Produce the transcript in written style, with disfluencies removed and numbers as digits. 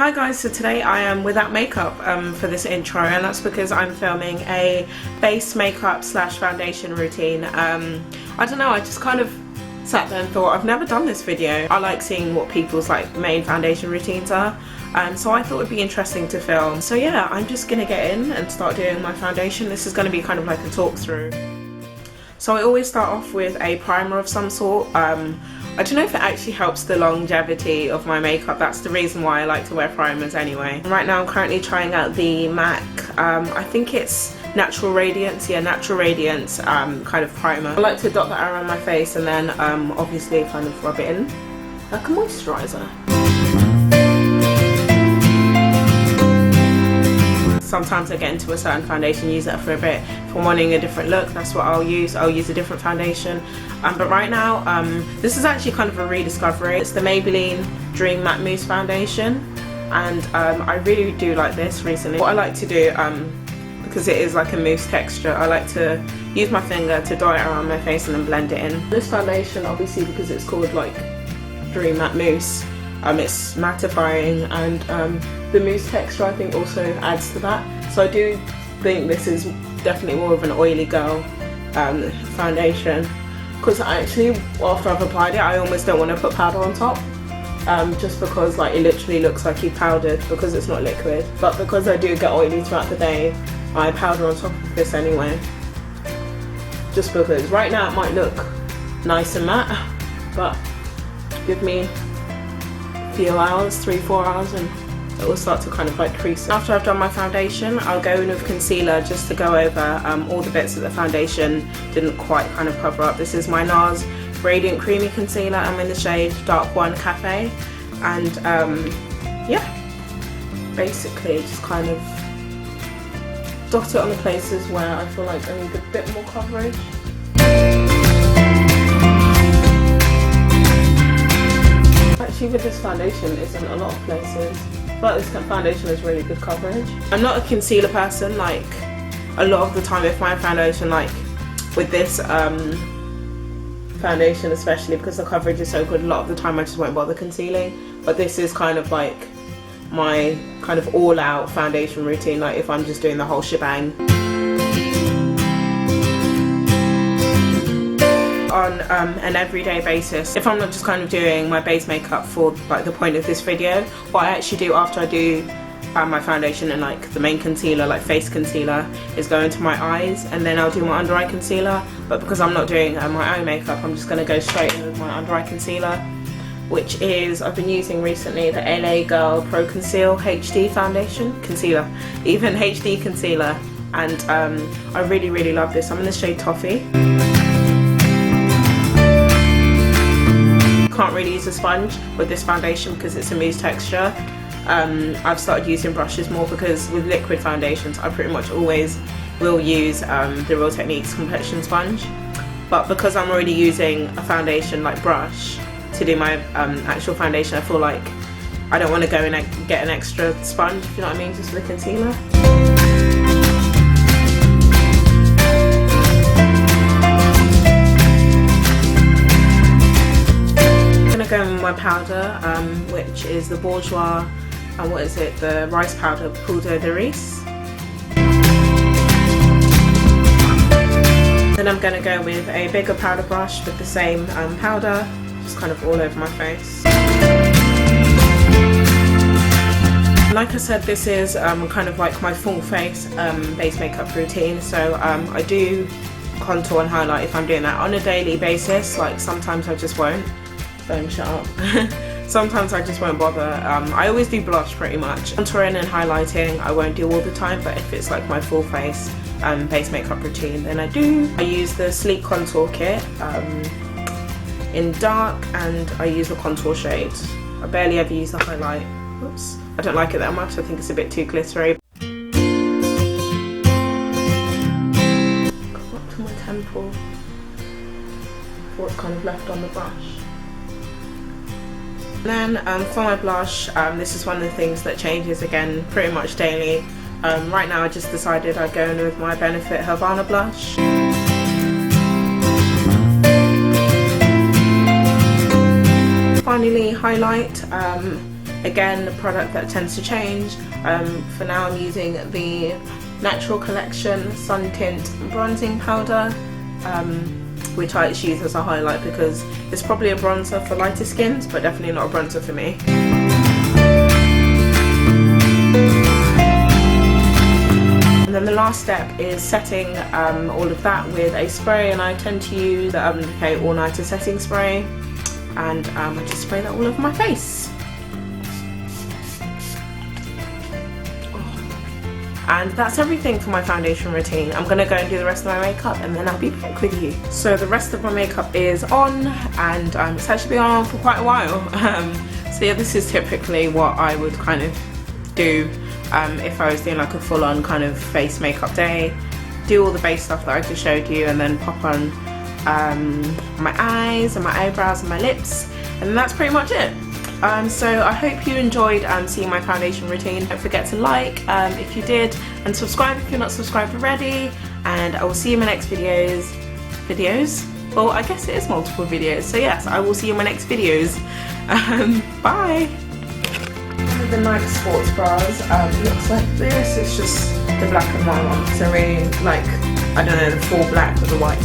Hi guys, so today I am without makeup for this intro, and that's because I'm filming a base makeup slash foundation routine. I don't know, I just kind of sat there and thought I've never done this video. I like seeing what people's main foundation routines are, so I thought it'd be interesting to film. So yeah, I'm just gonna get in and start doing my foundation. This is gonna be kind of like a talk through. So I always start off with a primer of some sort. I don't know if it actually helps the longevity of my makeup. That's the reason why I like to wear primers anyway. Right now I'm currently trying out the MAC, I think it's Natural Radiance, yeah, Natural Radiance kind of primer. I like to dot that around my face and then obviously kind of rub it in like a moisturiser. Sometimes I get into a certain foundation, use that for a bit. If I'm wanting a different look, that's what I'll use. I'll use a different foundation. But right now, this is actually kind of a rediscovery. It's the Maybelline Dream Matte Mousse foundation, and I really do like this recently. What I like to do, because it is like a mousse texture, I like to use my finger to dot it around my face and then blend it in. This foundation, obviously because it's called like Dream Matte Mousse, it's mattifying, and the mousse texture I think also adds to that. So I do think this is definitely more of an oily girl foundation, because actually after I've applied it I almost don't want to put powder on top, just because it literally looks like you powdered because it's not liquid. But because I do get oily throughout the day, I powder on top of this anyway, just because right now it might look nice and matte, but give me a few hours, 3-4 hours, and it will start to kind of crease. After I've done my foundation, I'll go in with concealer just to go over all the bits that the foundation didn't quite kind of cover up. This is my Nars Radiant Creamy Concealer. I'm in the shade Dark 1 Cafe, and yeah, basically just kind of dot it on the places where I feel like I need a bit more coverage. Actually, with this foundation, it's in a lot of places, but this foundation is really good coverage. I'm not a concealer person. A lot of the time if my foundation, with this foundation especially, because the coverage is so good, a lot of the time I just won't bother concealing. But this is kind of my kind of all-out foundation routine, if I'm just doing the whole shebang. On an everyday basis, if I'm not just kind of doing my base makeup for the point of this video, what I actually do after I do my foundation and the main concealer, face concealer, is go into my eyes, and then I'll do my under eye concealer. But because I'm not doing my eye makeup, I'm just going to go straight in with my under eye concealer, which is, I've been using recently the LA Girl Pro Conceal HD foundation concealer, even HD concealer, and I really love this. I'm in the shade Toffee. Can't really use a sponge with this foundation because it's a mousse texture. I've started using brushes more, because with liquid foundations I pretty much always will use the Real Techniques complexion sponge, but because I'm already using a foundation brush to do my actual foundation, I feel like I don't want to go and get an extra sponge, if you know what I mean, just for the concealer. Go in with my powder, which is the Bourjois, what is it, the rice powder, Poudre de riz. Then I'm going to go with a bigger powder brush with the same powder, just kind of all over my face. Like I said, this is kind of my full face base makeup routine, so I do contour and highlight if I'm doing that on a daily basis. Sometimes I just won't. Don't shut up. Sometimes I just won't bother. I always do blush pretty much. Contouring and highlighting I won't do all the time, but if it's my full face base makeup routine, then I do. I use the Sleek Contour Kit in dark, and I use the contour shade. I barely ever use the highlight. Oops. I don't like it that much, I think it's a bit too glittery. Come up to my temple, what's kind of left on the brush. Then for my blush, this is one of the things that changes again pretty much daily. Right now I just decided I'd go in with my Benefit Hervana blush. Finally, highlight. Again, the product that tends to change. For now I'm using the Natural Collection SunTint bronzing powder, which I actually use as a highlight because it's probably a bronzer for lighter skins, but definitely not a bronzer for me. And then the last step is setting all of that with a spray, and I tend to use the Decay All Nighter Setting Spray, and I just spray that all over my face. And that's everything for my foundation routine. I'm gonna go and do the rest of my makeup and then I'll be back with you. So the rest of my makeup is on, and it's actually been on for quite a while. So yeah, this is typically what I would kind of do if I was doing like a full-on kind of face makeup day. Do all the base stuff that I just showed you, and then pop on my eyes and my eyebrows and my lips, and that's pretty much it. So I hope you enjoyed seeing my foundation routine. Don't forget to like if you did, and subscribe if you're not subscribed already, and I will see you in my next videos. Well, I guess it is multiple videos, so yes, I will see you in my next videos. Bye! One of the Nike sports bras looks like this. It's just the black and white one, so really like, I don't know, the full black with the white.